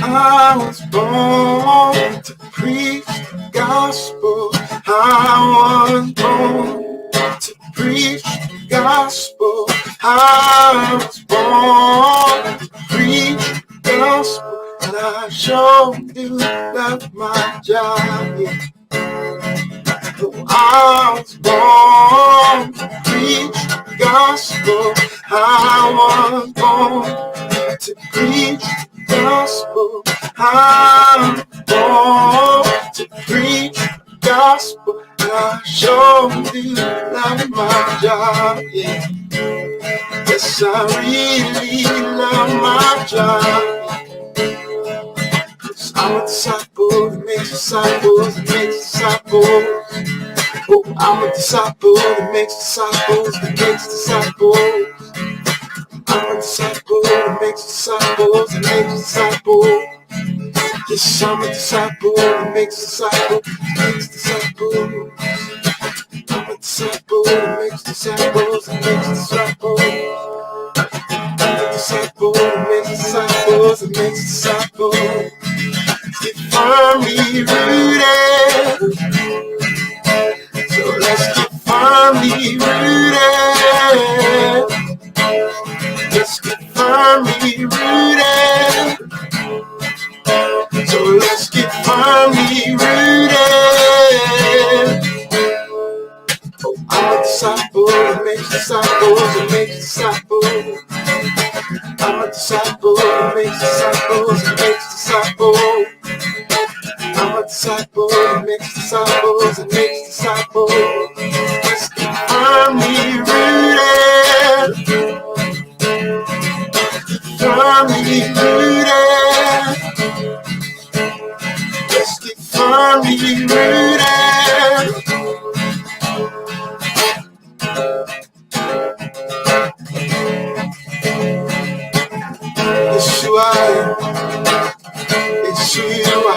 I was born to preach the gospel. I was born to preach the gospel. I was born to preach the gospel. And I sure do love my job. Yeah. I was born to preach the gospel. I was born to preach the gospel. I'm born to preach the gospel. And I sure do love my job. Yeah. Yes, I really love my job. I'm a disciple that makes disciples that makes disciples. Oh, I'm a disciple that makes disciples that makes disciples. I'm a disciple that makes disciples that makes disciples. Yes, I'm a disciple that makes disciples that makes disciples. I'm a disciple that makes disciples that makes disciples. I'm a disciple that makes disciples that makes disciples. Get firmly rooted. So let's get firmly rooted. Let's get firmly rooted. So let's get firmly rooted. Oh, I'm a disciple that makes disciples that makes disciples. I'm a disciple that makes disciples that makes disciples. I'm a disciple that makes disciples that makes disciples. Let's get firmly rooted. Firmly rooted. Let's get firmly rooted. Yeshua, Yeshua,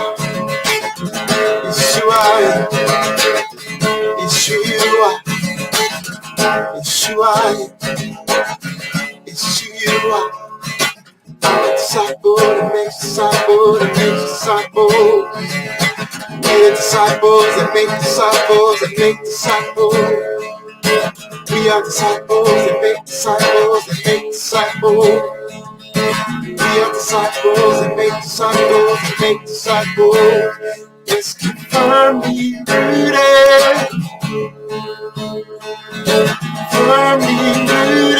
Yeshua, Yeshua, Yeshua, Yeshua. I'm a disciple that makes disciples that makes disciples. We're disciples that make disciples that make disciples. We are disciples that make disciples that make disciples. We are disciples that make disciples that make disciples. Let's keep firmly rooted. Firmly rooted.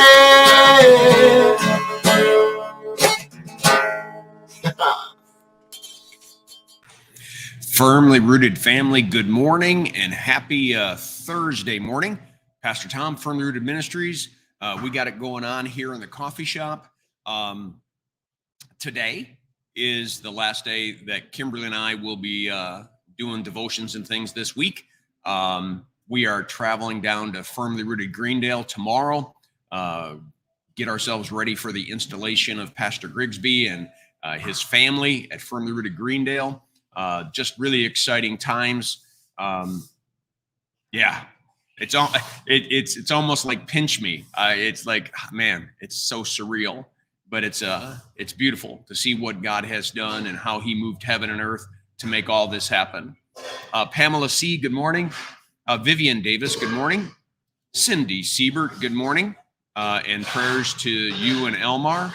Firmly rooted family, good morning and happy Thursday morning. Pastor Tom, Firmly Rooted Ministries. We got it going on here in the coffee shop. Today is the last day that Kimberly and I will be doing devotions and things this week. We are traveling down to Firmly Rooted Greendale tomorrow. Get ourselves ready for the installation of Pastor Grigsby and his family at Firmly Rooted Greendale. Just really exciting times. Yeah, it's almost like pinch me. It's like, man, it's so surreal, but it's beautiful to see what God has done and how he moved heaven and earth to make all this happen. Pamela C., good morning. Vivian Davis, good morning. Cindy Siebert, good morning. And prayers to you and Elmar.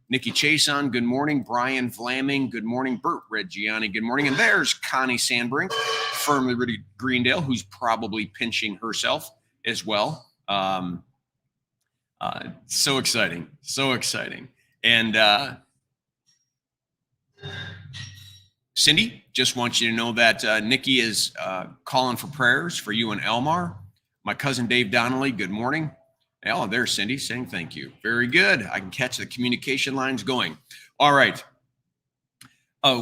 Nikki Chason, good morning. Brian Flaming, good morning. Bert Reggiani, good morning. And there's Connie Sandbrink, Firmly Rooted Greendale, who's probably pinching herself as well. So exciting, so exciting. And Cindy, just want you to know that Nikki is calling for prayers for you and Elmar. My cousin Dave Donnelly, good morning. Oh, there's Cindy saying thank you. Very good. I can catch the communication lines going. All right.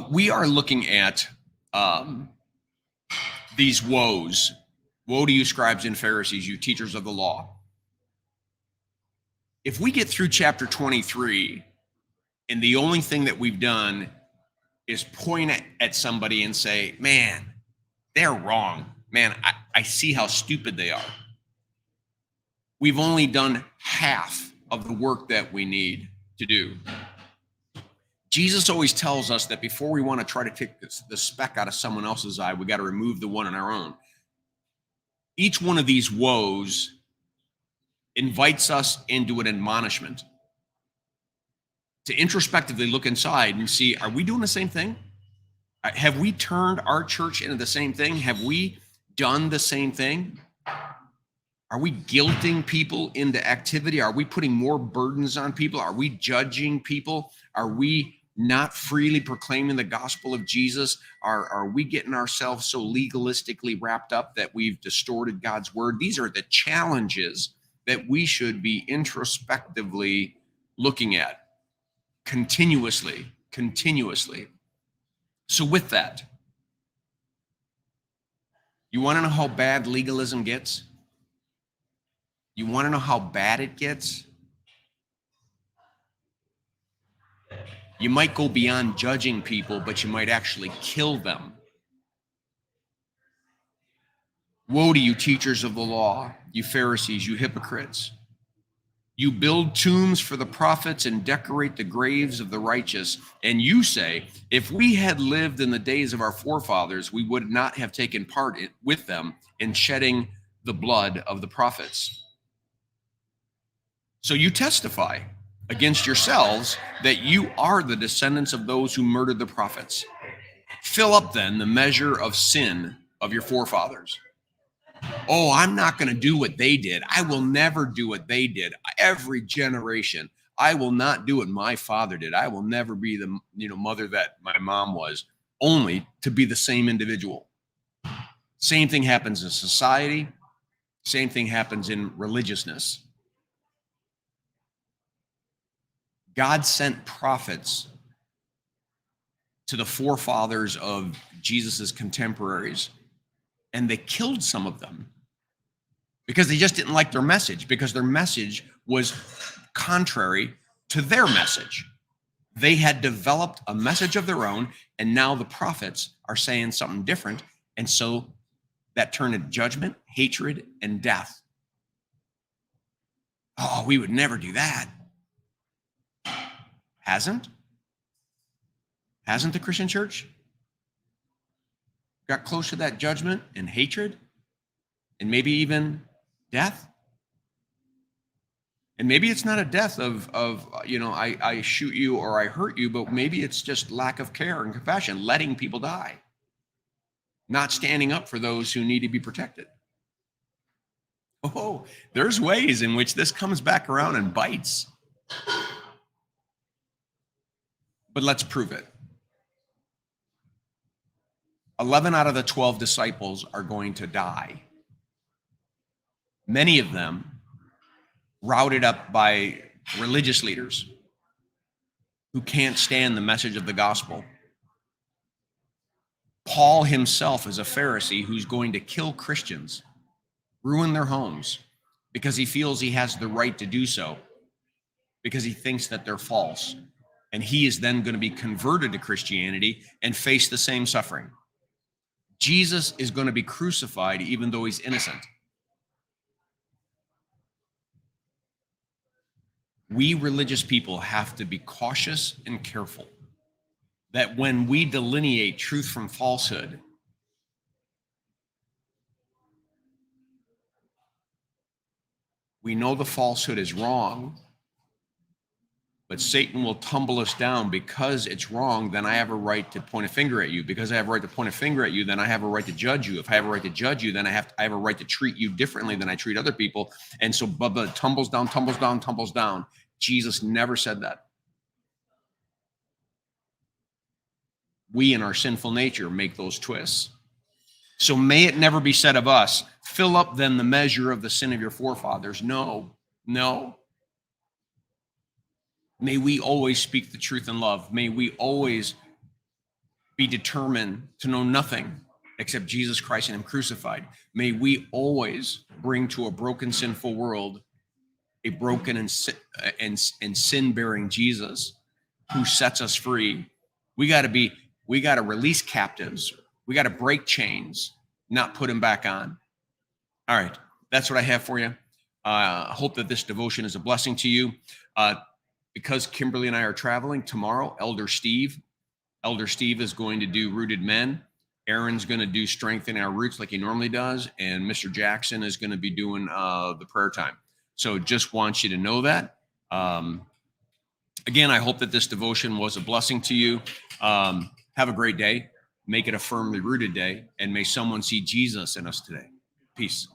We are looking at these woes. Woe to you, scribes and Pharisees, you teachers of the law. If we get through chapter 23, and the only thing that we've done is point at somebody and say, man, they're wrong. Man, I see how stupid they are. We've only done half of the work that we need to do. Jesus always tells us that before we want to try to take the speck out of someone else's eye, we got to remove the one in our own. Each one of these woes invites us into an admonishment to introspectively look inside and see, are we doing the same thing? Have we turned our church into the same thing? Have we done the same thing? Are we guilting people into activity? Are we putting more burdens on people? Are we judging people? Are we not freely proclaiming the gospel of Jesus? Are we getting ourselves so legalistically wrapped up that we've distorted God's word? These are the challenges that we should be introspectively looking at continuously. So with that, you want to know how bad legalism gets? You want to know how bad it gets? You might go beyond judging people, but you might actually kill them. Woe to you, teachers of the law, you Pharisees, you hypocrites. You build tombs for the prophets and decorate the graves of the righteous. And you say, if we had lived in the days of our forefathers, we would not have taken part with them in shedding the blood of the prophets. So you testify against yourselves that you are the descendants of those who murdered the prophets. Fill up then the measure of sin of your forefathers. Oh, I'm not going to do what they did. I will never do what they did. Every generation, I will not do what my father did. I will never be the mother that my mom was, only to be the same individual. Same thing happens in society. Same thing happens in religiousness. God sent prophets to the forefathers of Jesus's contemporaries, and they killed some of them because they just didn't like their message, because their message was contrary to their message. They had developed a message of their own, and now the prophets are saying something different. And so that turned into judgment, hatred, and death. Oh, we would never do that. Hasn't the Christian church got close to that judgment and hatred and maybe even death? And maybe it's not a death of I shoot you or I hurt you, but maybe it's just lack of care and compassion, letting people die, not standing up for those who need to be protected. Oh, there's ways in which this comes back around and bites. But let's prove it. 11 out of the 12 disciples are going to die. Many of them routed up by religious leaders who can't stand the message of the gospel. Paul himself is a Pharisee who's going to kill Christians, ruin their homes, because he feels he has the right to do so, because he thinks that they're false. And he is then going to be converted to Christianity and face the same suffering. Jesus is going to be crucified even though he's innocent. We religious people have to be cautious and careful that when we delineate truth from falsehood, we know the falsehood is wrong, but Satan will tumble us down because it's wrong. Then I have a right to point a finger at you. Because I have a right to point a finger at you, then I have a right to judge you. If I have a right to judge you, then I have a right to treat you differently than I treat other people. And so Bubba tumbles down. Jesus never said that. We in our sinful nature make those twists. So may it never be said of us, fill up then the measure of the sin of your forefathers. No. May we always speak the truth in love. May we always be determined to know nothing except Jesus Christ and him crucified. May we always bring to a broken, sinful world a broken and sin-bearing Jesus who sets us free. We got to release captives. We got to break chains, not put them back on. All right, that's what I have for you. I hope that this devotion is a blessing to you. because Kimberly and I are traveling tomorrow, Elder Steve is going to do Rooted Men. Aaron's going to do Strengthening Our Roots like he normally does. And Mr. Jackson is going to be doing the prayer time. So just want you to know that. Again, I hope that this devotion was a blessing to you. Have a great day. Make it a firmly rooted day. And may someone see Jesus in us today. Peace.